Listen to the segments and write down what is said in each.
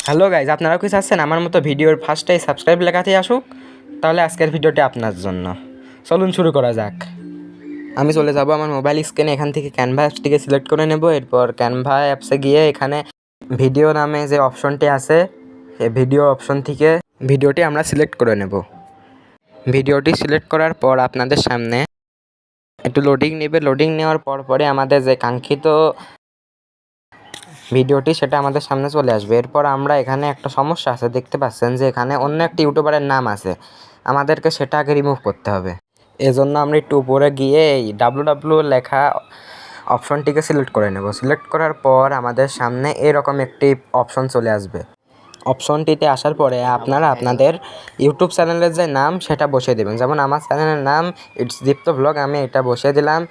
Hello guys, আপনারাও কি চাচ্ছেন আমার মতো ভিডিওর ফার্স্টেই সাবস্ক্রাইব লেখাতেই আসুক? তাহলে আজকের ভিডিওটি আপনার জন্য। চলুন শুরু করা যাক। আমি চলে যাব আমার মোবাইল স্ক্রিনে, এখান থেকে ক্যানভা অ্যাপসটিকে সিলেক্ট করে নেব। এরপর ক্যানভা অ্যাপসে গিয়ে এখানে ভিডিও নামে যে অপশনটি আছে, এই ভিডিও অপশন থেকে ভিডিওটি আমরা সিলেক্ট করে নেব। ভিডিওটি সিলেক্ট করার পর আপনাদের সামনে একটু লোডিং নেবে। লোডিং নেওয়ার পরে আমাদের যে কাঙ্ক্ষিত ভিডিওটি সেটা আমাদের সামনে চলে আসবে। এরপর আমরা এখানে একটা সমস্যা আছে, দেখতে পাচ্ছেন যে এখানে অন্য একটি ইউটিউবারের নাম আছে, আমাদেরকে সেটা আগে রিমুভ করতে হবে। এজন্য আমরা একটু উপরে গিয়ে এই www লেখা অপশনটিকে সিলেক্ট করে নেব। সিলেক্ট করার পর আমাদের সামনে এরকম একটি অপশন চলে আসবে। অপশনটিতে আসার পরে আপনারা আপনাদের ইউটিউব চ্যানেলের যে নাম সেটা বসিয়ে দেবেন। যেমন আমার চ্যানেলের নাম ইটস দীপ্ত ব্লগ, আমি এটা বসিয়ে দিলাম।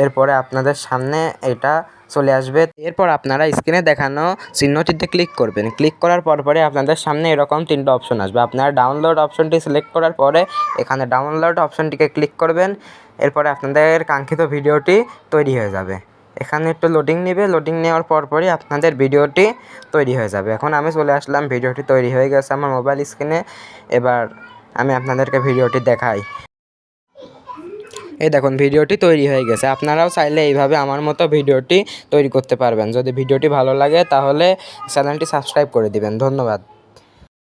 এরপরে আপনাদের সামনে এটা চলে আসবে। এরপর আপনারা স্ক্রিনে দেখানো চিহ্নটিতে ক্লিক করবেন। ক্লিক করার পরে আপনাদের সামনে এরকম তিনটা অপশন আসবে। আপনারা ডাউনলোড অপশনটি সিলেক্ট করার পরে এখানে ডাউনলোড অপশনটিকে ক্লিক করবেন। এরপরে আপনাদের কাঙ্ক্ষিত ভিডিওটি তৈরি হয়ে যাবে। এখানে একটু লোডিং নেবে। লোডিং নেওয়ার পরই আপনাদের ভিডিওটি তৈরি হয়ে যাবে। এখন আমি চলে আসলাম, ভিডিওটি তৈরি হয়ে গেছে আমার মোবাইল স্ক্রিনে। এবার আমি আপনাদেরকে ভিডিওটি দেখাই। এই দেখুন, ভিডিওটি তৈরি হয়ে গেছে। আপনারাও চাইলে এইভাবে আমার মতো ভিডিওটি তৈরি করতে পারবেন। যদি ভিডিওটি ভালো লাগে তাহলে চ্যানেলটি সাবস্ক্রাইব করে দিবেন। ধন্যবাদ।